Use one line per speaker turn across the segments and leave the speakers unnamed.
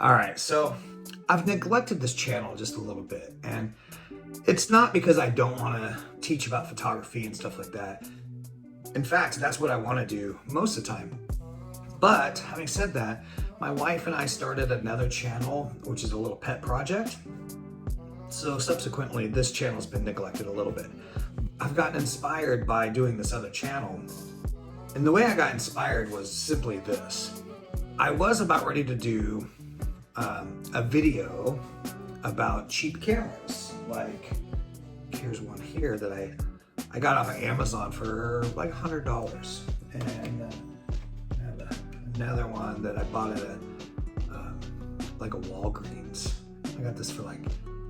All right, so I've neglected this channel just a little bit, and it's not because I don't want to teach about photography and stuff like that. In fact, that's what I want to do most of the time. But having said that, my wife and I started another channel, which is a little pet project. So subsequently, this channel's been neglected a little bit. I've gotten inspired by doing this other channel. And the way I got inspired was simply this. I was about ready to do a video about cheap cameras. Like, here's one here that I got off of Amazon for like $100. And another one that I bought at like a Walgreens. I got this for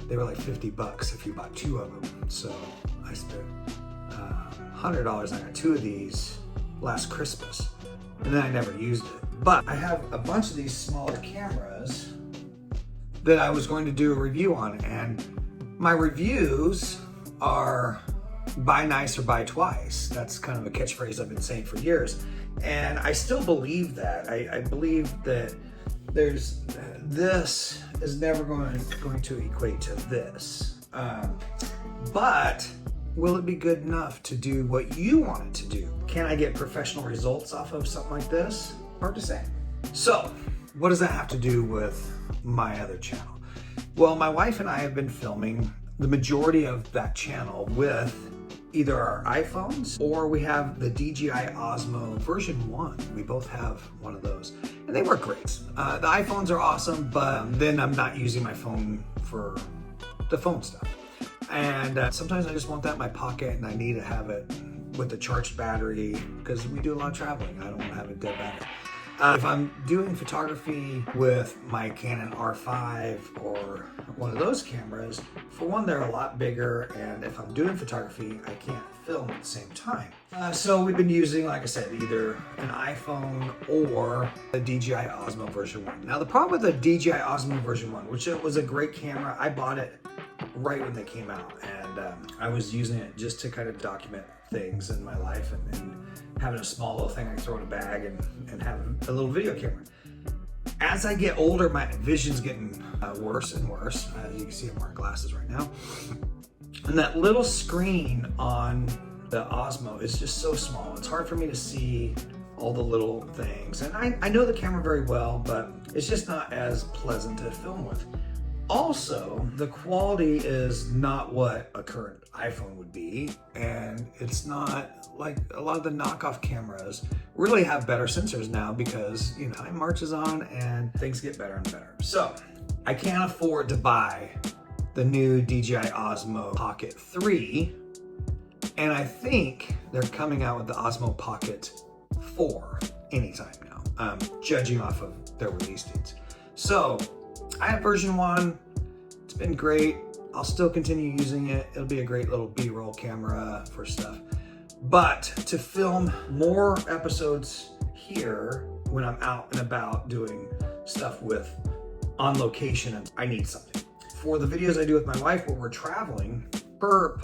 they were like 50 bucks if you bought two of them. So I spent $100. I got two of these last Christmas, and then I never used it. But I have a bunch of these smaller cameras that I was going to do a review on, and my reviews are buy nice or buy twice. That's kind of a catchphrase I've been saying for years, and I still believe that. I believe that this is never going to equate to this, but will it be good enough to do what you want it to do? Can I get professional results off of something like this? Hard to say. So what does that have to do with my other channel? Well, my wife and I have been filming the majority of that channel with either our iPhones or we have the DJI Osmo version 1. We both have one of those, and they work great. The iPhones are awesome, but then I'm not using my phone for the phone stuff. And sometimes I just want that in my pocket, and I need to have it with a charged battery because we do a lot of traveling. I don't want to have a dead battery. If I'm doing photography with my Canon R5 or one of those cameras, for one, they're a lot bigger, and if I'm doing photography, I can't film at the same time. So we've been using, like I said, either an iPhone or a DJI Osmo version 1. Now the problem with the DJI Osmo version 1, which it was a great camera, I bought it right when they came out, and I was using it just to kind of document things in my life and having a small little thing I can throw in a bag and having a little video camera. As I get older, my vision's getting worse and worse. As you can see, I'm wearing glasses right now. And that little screen on the Osmo is just so small. It's hard for me to see all the little things. And I know the camera very well, but it's just not as pleasant to film with. Also, the quality is not what a current iPhone would be, and it's not like a lot of the knockoff cameras really have better sensors now because, you know, time marches on and things get better and better. So I can't afford to buy the new DJI Osmo Pocket 3, and I think they're coming out with the Osmo Pocket 4 anytime now, judging off of their release dates. So I have version 1, it's been great. I'll still continue using it. It'll be a great little B-roll camera for stuff. But to film more episodes here when I'm out and about doing stuff on location, I need something. For the videos I do with my wife where we're traveling, her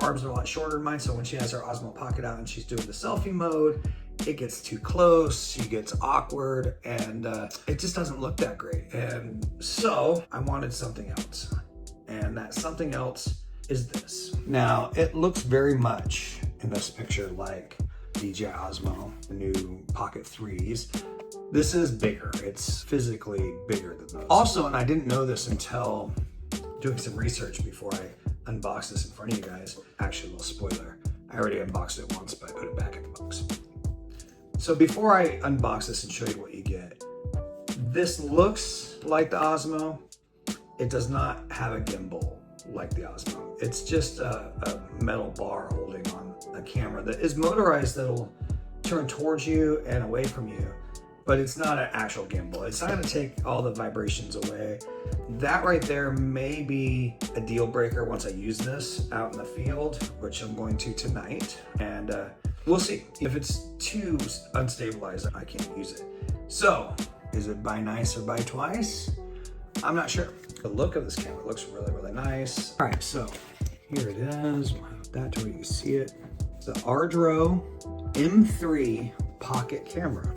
arms are a lot shorter than mine, so when she has her Osmo Pocket out and she's doing the selfie mode, it gets too close, she gets awkward, and it just doesn't look that great. And so I wanted something else. And that something else is this. Now, it looks very much in this picture like DJI Osmo, the new Pocket 3s. This is bigger. It's physically bigger than those. Also, and I didn't know this until doing some research before I unboxed this in front of you guys. Actually, a little spoiler. I already unboxed it once, but I put it back in the box. So before I unbox this and show you what you get, this looks like the Osmo. It does not have a gimbal like the Osmo. It's just a metal bar holding on a camera that is motorized that'll turn towards you and away from you, but it's not an actual gimbal. It's not gonna take all the vibrations away. That right there may be a deal breaker once I use this out in the field, which I'm going to tonight, and we'll see. If it's too unstabilized, I can't use it. So, is it buy nice or buy twice? I'm not sure. The look of this camera looks really, really nice. All right, so here it is. We'll have that to where you can see it. The Ordro M3 Pocket Camera.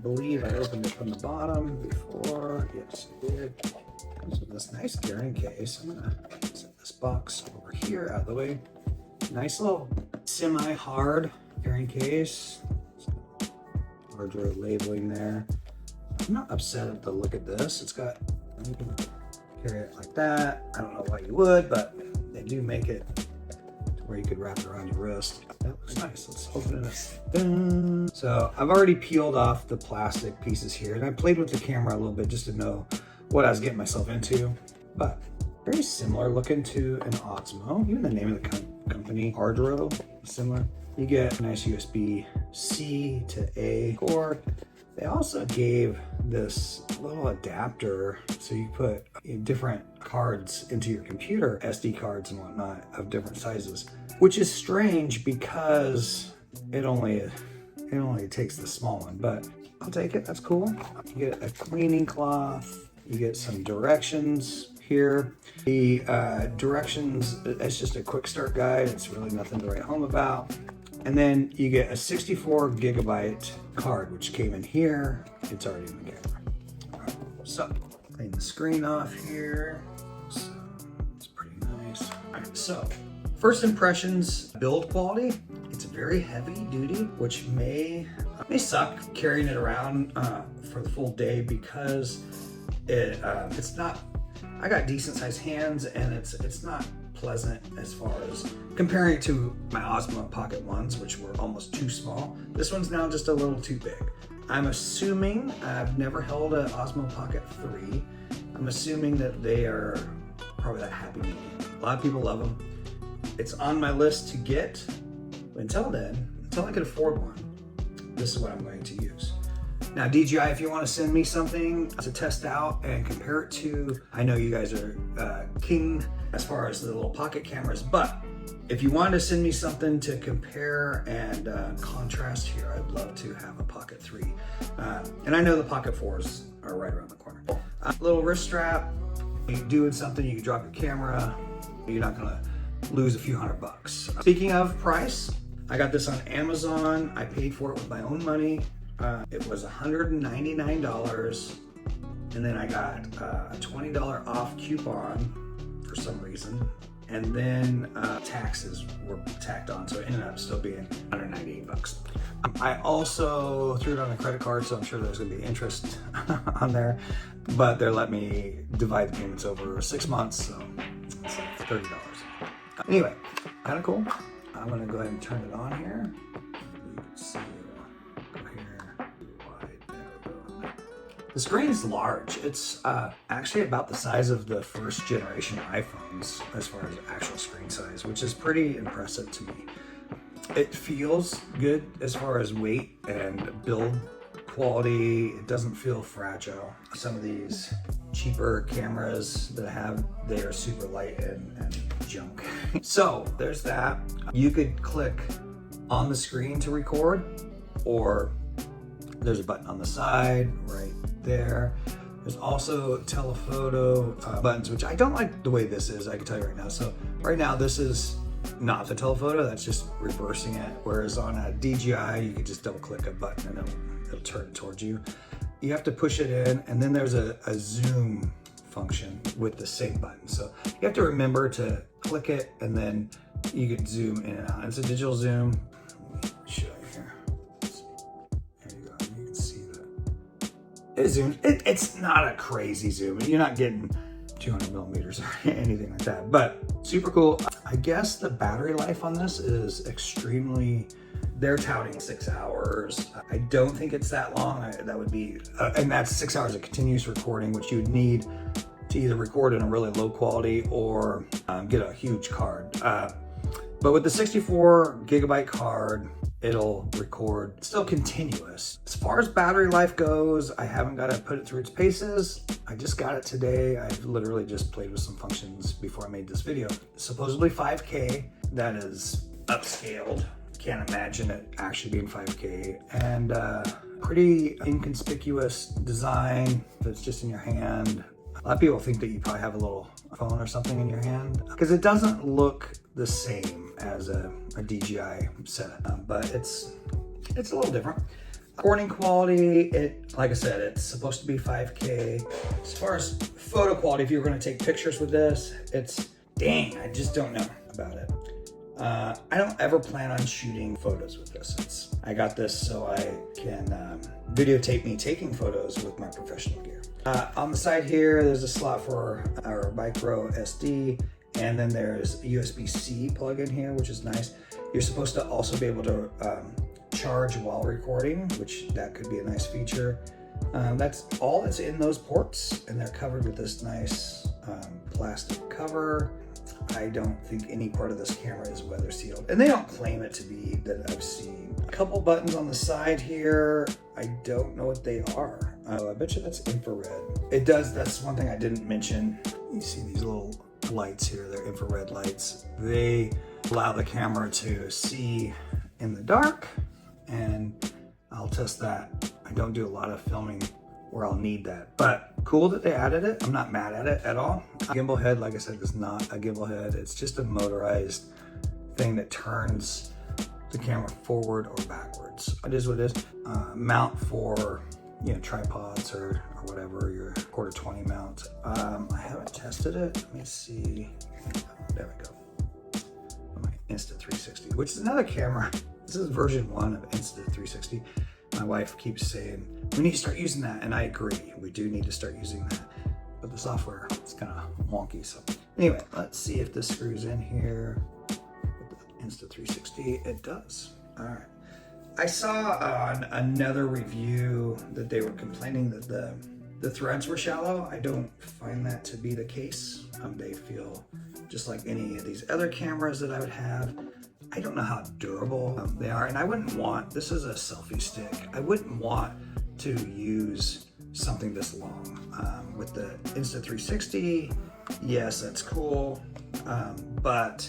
believe I opened it from the bottom before. Yes, I did. Comes with this nice carrying case. I'm gonna set this box over here out of the way. Nice little semi-hard carrying case. Ordro labeling there. I'm not upset at the look at this. It's got, you can carry it like that. I don't know why you would, but they do make it to where you could wrap it around your wrist. That looks nice. Let's open it up. So I've already peeled off the plastic pieces here, and I played with the camera a little bit just to know what I was getting myself into. But very similar looking to an Osmo. Even the name of the company, Ordro, similar. You get a nice USB-C to A cord. They also gave this little adapter so you put different cards into your computer, SD cards and whatnot of different sizes, which is strange because it only takes the small one, but I'll take it. That's cool. You get a cleaning cloth. You get some directions here. The directions, it's just a quick start guide. It's really nothing to write home about. And then you get a 64 gigabyte card, which came in here. It's already in the camera. Right, so, clean the screen off here. So, it's pretty nice. All right, so, first impressions, build quality. It's very heavy duty, which may suck carrying it around for the full day because it's not, I got decent sized hands and it's not pleasant as far as comparing it to my Osmo Pocket ones, which were almost too small. This one's now just a little too big. I'm assuming, I've never held an Osmo Pocket 3. I'm assuming that they are probably that happy medium. A lot of people love them. It's on my list to get. Until then, until I could afford one, this is what I'm going to use. Now, DJI, if you want to send me something to test out and compare it to, I know you guys are king as far as the little pocket cameras, but if you wanted to send me something to compare and contrast here, I'd love to have a Pocket 3. And I know the Pocket 4s are right around the corner. Little wrist strap, you're doing something, you can drop your camera, you're not gonna lose a few $100. Speaking of price, I got this on Amazon. I paid for it with my own money. It was $199, and then I got a $20 off coupon for some reason, and then taxes were tacked on, so it ended up still being $198. I also threw it on a credit card, so I'm sure there's gonna be interest on there, but they're letting me divide the payments over 6 months, so it's like $30. Anyway, kind of cool. I'm gonna go ahead and turn it on here. You can see. The screen is large. It's actually about the size of the first generation iPhones as far as actual screen size, which is pretty impressive to me. It feels good as far as weight and build quality. It doesn't feel fragile. Some of these cheaper cameras that they are super light and junk. So there's that. You could click on the screen to record, or there's a button on the side right there. There's also telephoto buttons, which I don't like the way this is, I can tell you right now. So right now this is not the telephoto, that's just reversing it. Whereas on a DJI, you could just double click a button and it'll turn it towards you. You have to push it in, and then there's a zoom function with the same button. So you have to remember to click it, and then you can zoom in and out. It's a digital zoom. Let me show you here. There you go, you can see that. It zooms. It's not a crazy zoom. You're not getting 200 millimeters or anything like that, but super cool. I guess the battery life on this is extremely, they're touting 6 hours. I don't think it's that long. That would be, and that's 6 hours of continuous recording, which you would need to either record in a really low quality or get a huge card. But with the 64 gigabyte card, it'll record still continuous. As far as battery life goes, I haven't got to put it through its paces. I just got it today. I've literally just played with some functions before I made this video. Supposedly 5K, that is upscaled. Can't imagine it actually being 5K. And pretty inconspicuous design that's just in your hand. A lot of people think that you probably have a little phone or something in your hand because it doesn't look the same as a DJI setup, but it's a little different. Recording quality, like I said, it's supposed to be 5K. As far as photo quality, if you're gonna take pictures with this, dang, I just don't know about it. I don't ever plan on shooting photos with this. I got this so I can videotape me taking photos with my professional gear. On the side here, there's a slot for our micro SD, and then there's a USB-C plug in here, which is nice. You're supposed to also be able to charge while recording, which that could be a nice feature. That's all that's in those ports, and they're covered with this nice plastic cover. I don't think any part of this camera is weather sealed, and they don't claim it to be that I've seen. A couple buttons on the side here. I don't know what they are. I bet you that's infrared. It does, that's one thing I didn't mention. You see these little lights here, they're infrared lights. They allow the camera to see in the dark, and I'll test that. I don't do a lot of filming where I'll need that, but cool that they added it. I'm not mad at it at all. Gimbal head, like I said, is not a gimbal head. It's just a motorized thing that turns the camera forward or backwards. It is what it is. Mount for, you know, tripods or whatever, your quarter 20 mount. I haven't tested it. Let me see. There we go. My Insta360, which is another camera. This is version 1 of Insta360. My wife keeps saying, we need to start using that, and I agree. We do need to start using that, but the software is kind of wonky. So anyway, let's see if this screws in here with the Insta360. It does. All right. I saw on another review that they were complaining that the threads were shallow. I don't find that to be the case. They feel just like any of these other cameras that I would have. I don't know how durable they are, and I wouldn't want, this is a selfie stick, I wouldn't want to use something this long. With the Insta360, yes, that's cool, but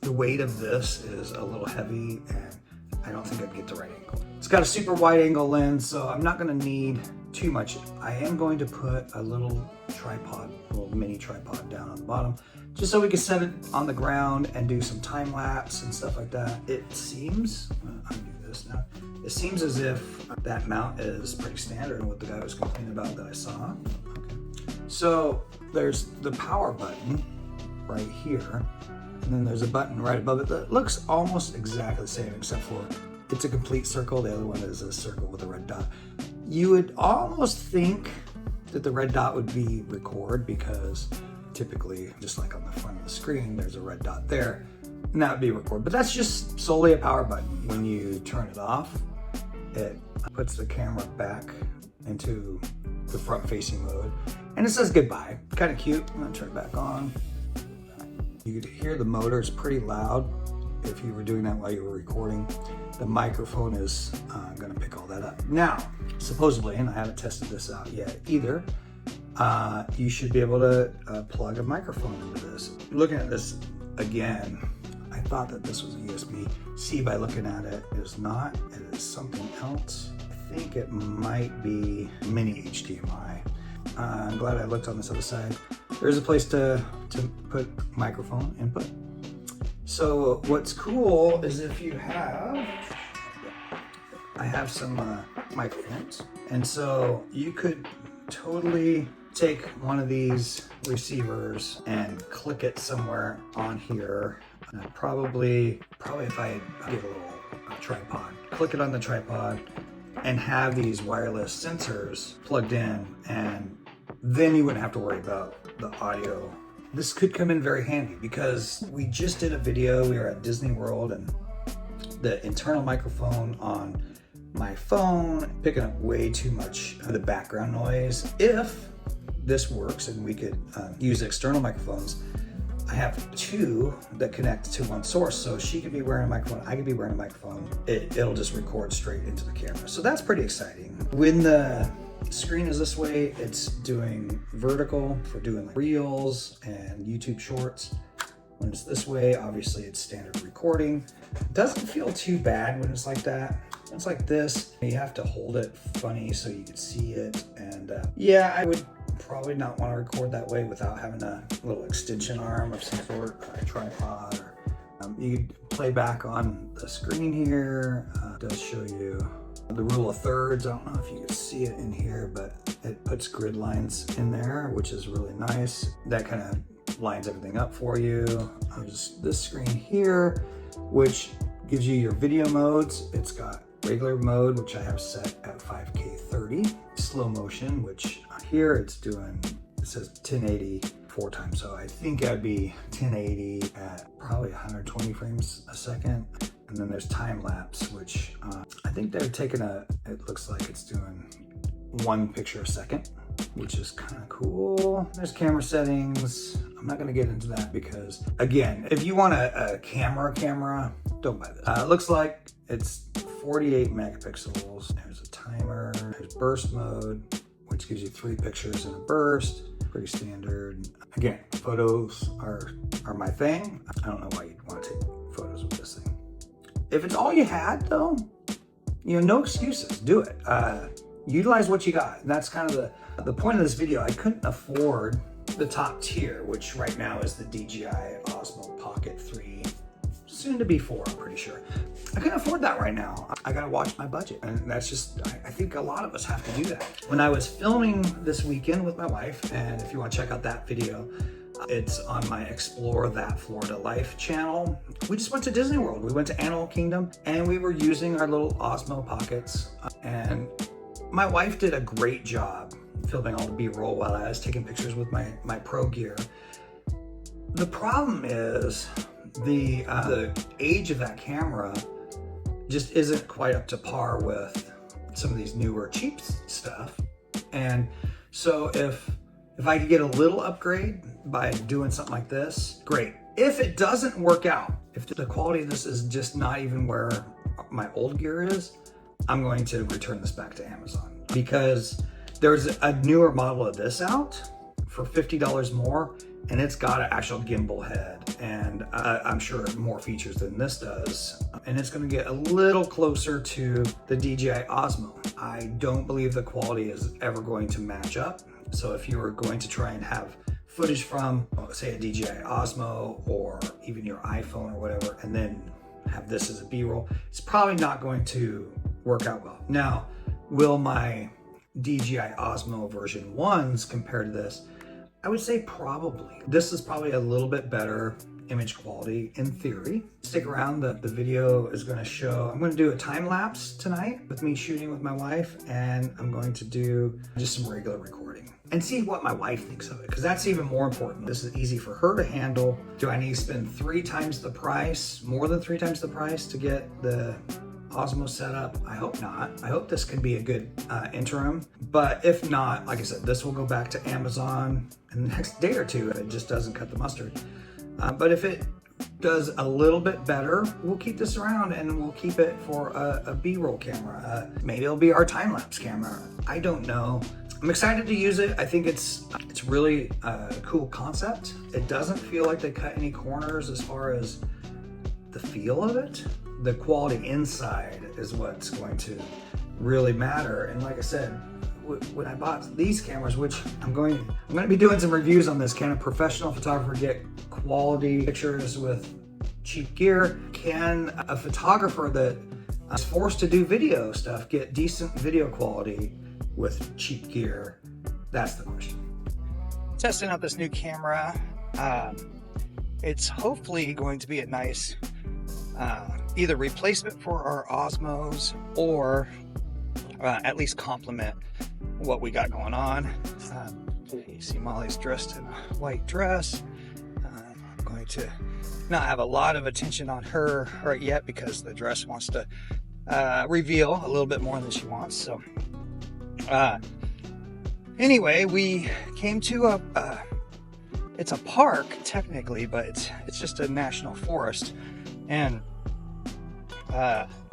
the weight of this is a little heavy, and I don't think I'd get the right angle. It's got a super wide angle lens, so I'm not gonna need too much. I am going to put a little tripod, a little mini tripod down on the bottom, just so we can set it on the ground and do some time lapse and stuff like that. It seems, undo this now, it seems as if that mount is pretty standard and what the guy was complaining about that I saw. Okay. So there's the power button right here, and then there's a button right above it that looks almost exactly the same, except for it's a complete circle. The other one is a circle with a red dot. You would almost think that the red dot would be record, because typically, just like on the front of the screen, there's a red dot there, and that would be record. But that's just solely a power button. When you turn it off, it puts the camera back into the front-facing mode, and it says goodbye. Kind of cute. I'm gonna turn it back on. You could hear the motor is pretty loud if you were doing that while you were recording. The microphone is gonna pick all that up. Now, supposedly, and I haven't tested this out yet either, you should be able to plug a microphone into this. Looking at this again, I thought that this was a USB-C by looking at it. It is not, it is something else. I think it might be mini HDMI. I'm glad I looked on this other side. There's a place to put microphone input. So what's cool is if you have, I have some microphones, and so you could totally take one of these receivers and click it somewhere on here. Probably if I get a little tripod, click it on the tripod and have these wireless sensors plugged in, and then you wouldn't have to worry about the audio. This could come in very handy, because we just did a video, we were at Disney World, and the internal microphone on my phone picking up way too much of the background noise. If this works and we could use external microphones, I have two that connect to one source, so she could be wearing a microphone, I could be wearing a microphone. It'll just record straight into the camera. So that's pretty exciting. When the screen is this way, it's doing vertical for doing like reels and YouTube shorts. When it's this way, obviously it's standard recording. It doesn't feel too bad when it's like that. When it's like this, you have to hold it funny so you can see it. And yeah, I would probably not want to record that way without having a little extension arm of some sort, or a tripod. Or, you could play back on the screen here. It does show you the rule of thirds. I don't know if you can see it in here, but it puts grid lines in there, which is really nice. That kind of lines everything up for you. There's this screen here, which gives you your video modes. It's got regular mode, which I have set at 5K 30. Slow motion, which here it says 1080 4 times. So I think I'd be 1080 at probably 120 frames a second. And then there's time lapse, which I think they're taking it looks like it's doing 1 picture a second, which is kind of cool. There's camera settings. I'm not gonna get into that because, again, if you want a camera, don't buy this. It looks like it's 48 megapixels. There's a timer, there's burst mode, which gives you 3 pictures in a burst. Pretty standard. Again, photos are my thing. I don't know why you'd want to take photos with this thing. If it's all you had though, no excuses, do it. Utilize what you got. And that's kind of the point of this video. I couldn't afford the top tier, which right now is the DJI Osmo Pocket 3, soon to be 4, I'm pretty sure. I couldn't afford that right now. I gotta watch my budget. And that's just, I think a lot of us have to do that. When I was filming this weekend with my wife, and if you wanna check out that video, it's on my Explore That Florida Life channel. We just went to Disney World. We went to Animal Kingdom, and we were using our little Osmo Pockets. And my wife did a great job filming all the B-roll while I was taking pictures with my pro gear. The problem is the age of that camera just isn't quite up to par with some of these newer cheap stuff. And so if I could get a little upgrade by doing something like this, great. If it doesn't work out, if the quality of this is just not even where my old gear is, I'm going to return this back to Amazon, because there's a newer model of this out for $50 more, and it's got an actual gimbal head, and I'm sure more features than this does. And it's gonna get a little closer to the DJI Osmo. I don't believe the quality is ever going to match up. So if you were going to try and have footage from, say, a DJI Osmo or even your iPhone or whatever, and then have this as a B-roll, it's probably not going to work out well. Now, will my DJI Osmo version 1s compare to this? I would say probably. This is probably a little bit better image quality in theory. Stick around, the video is gonna show, I'm gonna do a time lapse tonight with me shooting with my wife, and I'm going to do just some regular recording and see what my wife thinks of it, because that's even more important. This is easy for her to handle. Do I need to spend 3 times the price, more than 3 times the price to get the Osmo setup? I hope not. I hope this can be a good interim. But if not, like I said, this will go back to Amazon in the next day or two if it just doesn't cut the mustard. But if it does a little bit better, we'll keep this around and we'll keep it for a B-roll camera. Maybe it'll be our time-lapse camera. I don't know. I'm excited to use it. I think it's really a cool concept. It doesn't feel like they cut any corners as far as the feel of it. The quality inside is what's going to really matter. And like I said, when I bought these cameras, which I'm going to be doing some reviews on this. Can a professional photographer get quality pictures with cheap gear? Can a photographer that is forced to do video stuff get decent video quality with cheap gear? That's the question. Testing out this new camera. It's hopefully going to be a nice either replacement for our Osmos or at least complement what we got going on. You see Molly's dressed in a white dress. I'm going to not have a lot of attention on her right yet because the dress wants to reveal a little bit more than she wants. So anyway, we came to it's a park technically, but it's just a national forest. And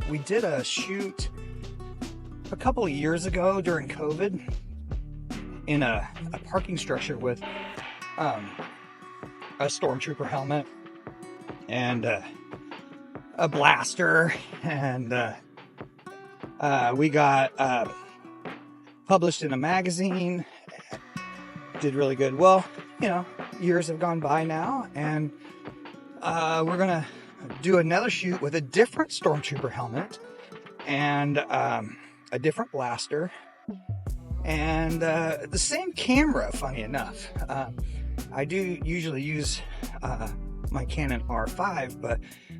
we did a shoot a couple of years ago during COVID in a parking structure with a stormtrooper helmet and a blaster, and we got published in a magazine. Did really good. Well, years have gone by now, and we're gonna do another shoot with a different stormtrooper helmet, and a different blaster, and the same camera, funny enough. I do usually use my Canon R5, but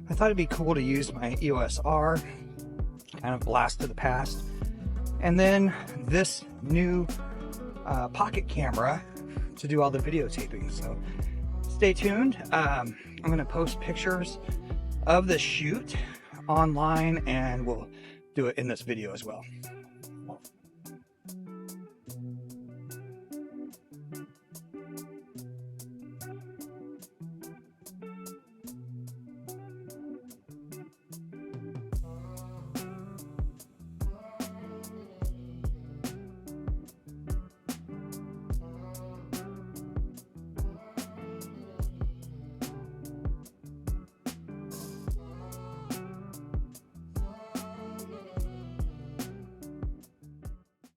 I thought it'd be cool to use my EOS R, kind of blast to the past. And then this new pocket camera to do all the videotaping. So stay tuned. I'm going to post pictures of the shoot online, and we'll do it in this video as well.